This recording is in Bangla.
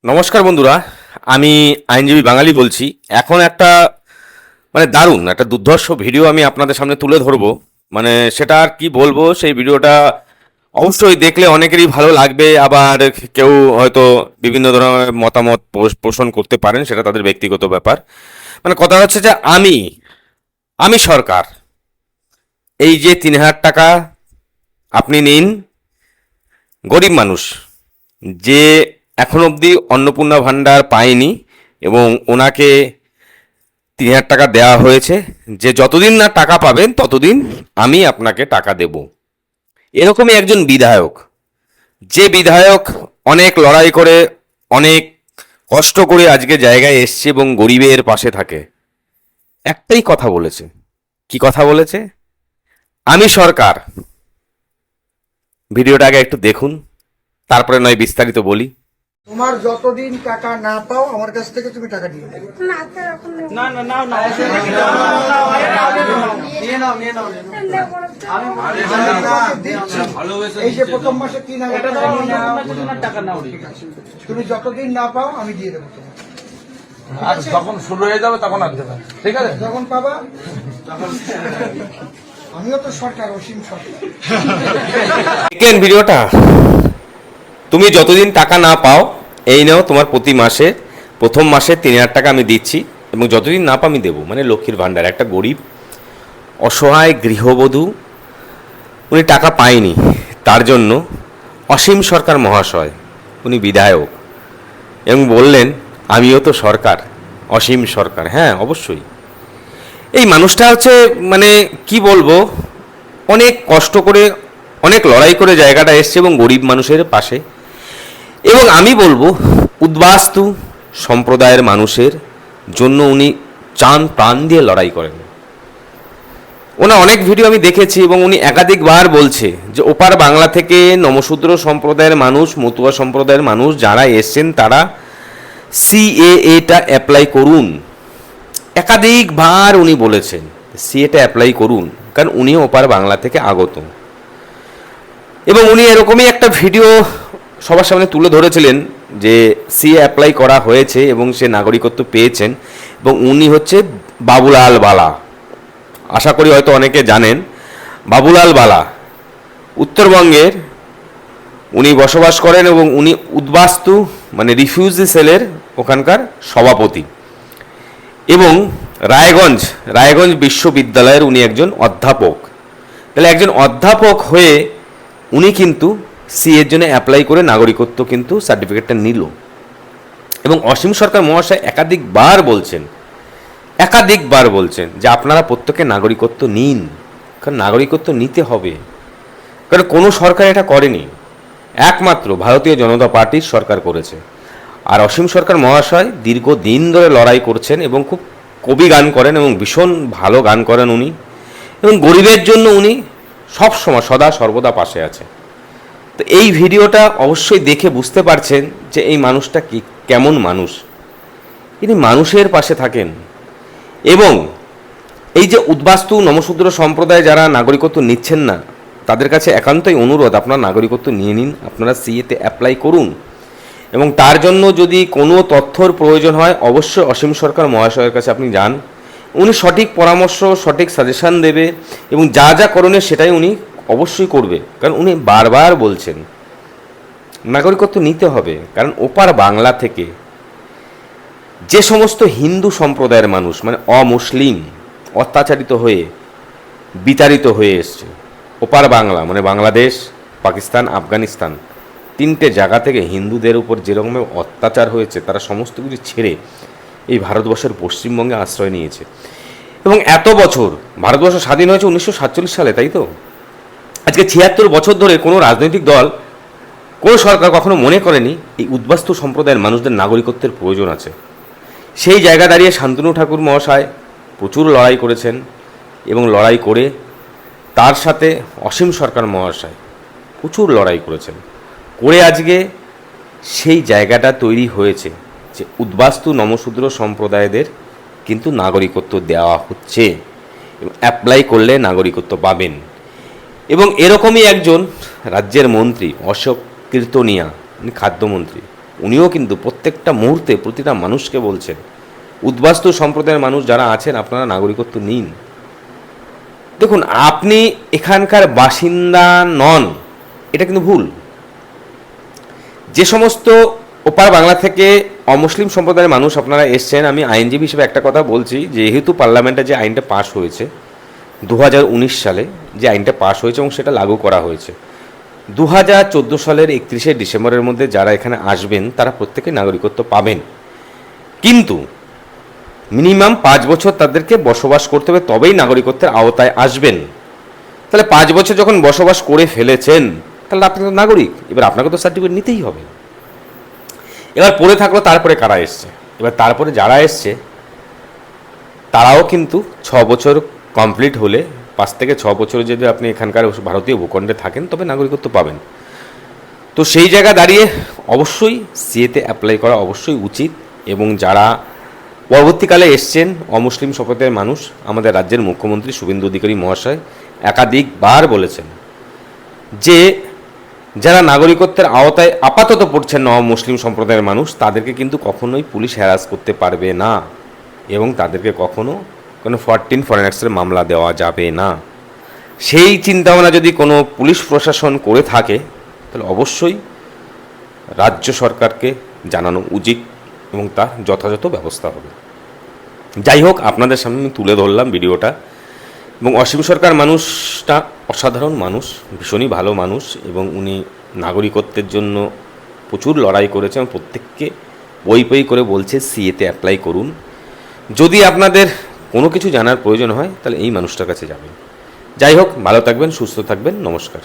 নমস্কার বন্ধুরা, আমি আইনজীবী বাঙালি বলছি। এখন একটা দারুণ একটা দুর্ধর্ষ ভিডিও আমি আপনাদের সামনে তুলে ধরবো। সেটা আর কি বলবো, সেই ভিডিওটা অবশ্যই দেখলে অনেকেরই ভালো লাগবে, আবার কেউ হয়তো বিভিন্ন ধরনের মতামত পোষণ করতে পারেন, সেটা তাদের ব্যক্তিগত ব্যাপার। কথা হচ্ছে যে আমি সরকার, এই যে 3,000 টাকা আপনি নিন, গরিব মানুষ যে এখন অবধি অন্নপূর্ণা ভাণ্ডার পায়নি এবং ওনাকে 3,000 টাকা দেওয়া হয়েছে, যে যতদিন না টাকা পাবেন ততদিন আমি আপনাকে টাকা দেব। এরকমই একজন বিধায়ক, যে বিধায়ক অনেক লড়াই করে, অনেক কষ্ট করে আজকে জায়গায় এসছে এবং গরিবের পাশে থাকে, একটাই কথা বলেছে। কি কথা বলেছে? আমি সরকার। ভিডিওটা আগে একটু দেখুন, তারপরে নয় বিস্তারিত বলি। তোমার যতদিন টাকা না পাও আমার কাছ থেকে তুমি টাকা নিয়ে নেবে। এই যে প্রথম মাসে 3,000 টাকা তুমি যতদিন না পাও আমি দিয়ে দেবো তোমার। আর যখন শুরু হয়ে যাবে তখন আর দেবেন, ঠিক আছে? যখন পাবা আমিও তো সরকার, অসীম সরকার। দেখলেন ভিডিওটা? তুমি যতদিন টাকা না পাও, এই নাও তোমার প্রতি মাসে প্রথম মাসে 3,000 টাকা আমি দিচ্ছি, এবং যতদিন না পাও আমি দেবো। লক্ষ্মীর ভাণ্ডার। একটা গরিব অসহায় গৃহবধূ, উনি টাকা পায়নি, তার জন্য অসীম সরকার মহাশয়, উনি বিধায়ক, এবং বললেন আমিও তো সরকার, অসীম সরকার। হ্যাঁ, অবশ্যই। এই মানুষটা হচ্ছে কি বলবো, অনেক কষ্ট করে, অনেক লড়াই করে জায়গাটা এসছে এবং গরিব মানুষের পাশে। এবং আমি বলবো উদ্বাস্তু সম্প্রদায়ের মানুষের জন্য উনি চান প্রাণ দিয়ে লড়াই করেন। ওনার অনেক ভিডিও আমি দেখেছি এবং উনি একাধিকবার বলছে যে ওপার বাংলা থেকে নমশূদ্র সম্প্রদায়ের মানুষ, মতুয়া সম্প্রদায়ের মানুষ যারা এসছেন তারা সিএএটা অ্যাপ্লাই করুন। একাধিকবার উনি বলেছেন সিএটা অ্যাপ্লাই করুন, কারণ উনিও ওপার বাংলা থেকে আগত। এবং উনি এরকমই একটা ভিডিও সবার সামনে তুলে ধরেছিলেন যে সিএ অ্যাপ্লাই করা হয়েছে এবং সে নাগরিকত্ব পেয়েছেন, এবং উনি হচ্ছে বাবুলাল বালা। আশা করি হয়তো অনেকে জানেন বাবুলাল বালা উত্তরবঙ্গের উনি বসবাস করেন, এবং উনি উদ্বাস্তু রিফিউজি সেলের ওখানকার সভাপতি, এবং রায়গঞ্জ বিশ্ববিদ্যালয়ের উনি একজন অধ্যাপক। তাহলে একজন অধ্যাপক হয়ে উনি কিন্তু সিএর জন্য অ্যাপ্লাই করে নাগরিকত্ব কিন্তু সার্টিফিকেটটা নিল। এবং অসীম সরকার মহাশয় একাধিকবার বলছেন যে আপনারা প্রত্যেকে নাগরিকত্ব নিন, কারণ নাগরিকত্ব নিতে হবে। কারণ কোনো সরকার এটা করেনি, একমাত্র ভারতীয় জনতা পার্টির সরকার করেছে। আর অসীম সরকার মহাশয় দীর্ঘদিন ধরে লড়াই করছেন এবং খুব কবি গান করেন এবং ভীষণ ভালো গান করেন উনি, এবং গরিবের জন্য উনি সবসময় সদা সর্বদা পাশে আছে। তো এই ভিডিওটা অবশ্যই দেখে বুঝতে পারছেন যে এই মানুষটা কি কেমন মানুষ। তিনি মানুষের পাশে থাকেন। এবং এই যে উদ্বাস্তু নমশূদ্র সম্প্রদায় যারা নাগরিকত্ব নিচ্ছেন না, তাদের কাছে একান্তই অনুরোধ, আপনারা নাগরিকত্ব নিয়ে নিন, আপনারা সিএতে অ্যাপ্লাই করুন। এবং তার জন্য যদি কোনো তথ্যর প্রয়োজন হয় অবশ্যই অসীম সরকার মহাশয়ের কাছে আপনি যান, উনি সঠিক পরামর্শ, সঠিক সাজেশান দেবে, এবং যা যা করণীয় সেটাই উনি অবশ্যই করবে। কারণ উনি বারবার বলছেন নাগরিকত্ব নিতে হবে, কারণ ওপার বাংলা থেকে যে সমস্ত হিন্দু সম্প্রদায়ের মানুষ অমুসলিম অত্যাচারিত হয়ে বিতাড়িত হয়ে এসছে, ওপার বাংলা বাংলাদেশ, পাকিস্তান, আফগানিস্তান, 3টে জায়গা থেকে হিন্দুদের উপর যেরকম অত্যাচার হয়েছে, তারা সমস্ত কিছু ছেড়ে এই ভারতবর্ষের পশ্চিমবঙ্গে আশ্রয় নিয়েছে। এবং এত বছর ভারতবর্ষ স্বাধীন হয়েছে 1947 সালে, তাই তো? আজকে 76 বছর ধরে কোনো রাজনৈতিক দল, কোনো সরকার কখনো মনে করেনি এই উদ্বাস্তু সম্প্রদায়ের মানুষদের নাগরিকত্বের প্রয়োজন আছে। সেই জায়গা দাঁড়িয়ে শান্তনু ঠাকুর মহাশয় প্রচুর লড়াই করেছেন, এবং লড়াই করে তার সাথে অসীম সরকার মহাশয় প্রচুর লড়াই করেছেন, করে আজকে সেই জায়গাটা তৈরি হয়েছে যে উদ্বাস্তু নমশূদ্র সম্প্রদায়দের কিন্তু নাগরিকত্ব দেওয়া হচ্ছে, অ্যাপ্লাই করলে নাগরিকত্ব পাবেন। এবং এরকমই একজন রাজ্যের মন্ত্রী অশোক কীর্তনিয়া, খাদ্যমন্ত্রী, উনিও কিন্তু প্রত্যেকটা মুহূর্তে প্রতিটা মানুষকে বলছেন, উদ্বাস্তু সম্প্রদায়ের মানুষ যারা আছেন আপনারা নাগরিকত্ব নিন। দেখুন, আপনি এখানকার বাসিন্দা নন, এটা কিন্তু ভুল। যে সমস্ত ওপার বাংলা থেকে অমুসলিম সম্প্রদায়ের মানুষ আপনারা এসছেন, আমি আইনজীবী হিসেবে একটা কথা বলছি, যেহেতু পার্লামেন্টে যে আইনটা পাশ হয়েছে 2019 সালে, যে আইনটা পাশ হয়েছে এবং সেটা লাগু করা হয়েছে 2014 সালের 31শে ডিসেম্বরের মধ্যে, যারা এখানে আসবেন তারা প্রত্যেকে নাগরিকত্ব পাবেন। কিন্তু মিনিমাম 5 বছর তাদেরকে বসবাস করতে হবে, তবেই নাগরিকত্বের আওতায় আসবেন। তাহলে 5 বছর যখন বসবাস করে ফেলেছেন, তাহলে আপনি তো নাগরিক, এবার আপনাকে তো সার্টিফিকেট নিতেই হবে। এবার পড়ে থাকলো তারপরে কারা এসছে। এবার তারপরে যারা এসছে তারাও কিন্তু 6 বছর কমপ্লিট হলে, 5 থেকে 6 বছর যদি আপনি এখানকার ভারতীয় ভূখণ্ডে থাকেন, তবে নাগরিকত্ব পাবেন। তো সেই জায়গা দাঁড়িয়ে অবশ্যই সিএতে অ্যাপ্লাই করা অবশ্যই উচিত। এবং যারা পরবর্তীকালে এসছেন অমুসলিম সম্প্রদায়ের মানুষ, আমাদের রাজ্যের মুখ্যমন্ত্রী শুভেন্দু অধিকারী মহাশয় একাধিকবার বলেছেন যে যারা নাগরিকত্বের আওতায় আপাতত পড়ছেন না মুসলিম সম্প্রদায়ের মানুষ, তাদেরকে কিন্তু কখনোই পুলিশ হ্যারাস করতে পারবে না এবং তাদেরকে কখনো কোনো 14 ফরেন অ্যাক্টের মামলা দেওয়া যাবে না। সেই চিন্তাভাবনা যদি কোনো পুলিশ প্রশাসন করে থাকে, তাহলে অবশ্যই রাজ্য সরকারকে জানানো উচিত এবং তার যথাযথ ব্যবস্থা হবে। যাই হোক, আপনাদের সামনে আমি তুলে ধরলাম ভিডিওটা। এবং অসীম সরকার মানুষটা অসাধারণ মানুষ, ভীষণই ভালো মানুষ, এবং উনি নাগরিকত্বের জন্য প্রচুর লড়াই করেছেন। প্রত্যেককে বই করে বলছে সিএতে অ্যাপ্লাই করুন। যদি আপনাদের কোনো কিছু জানার প্রয়োজন হয়, তাহলে এই মানুষটার কাছে যাবেন। যাই হোক, ভালো থাকবেন, সুস্থ থাকবেন, নমস্কার।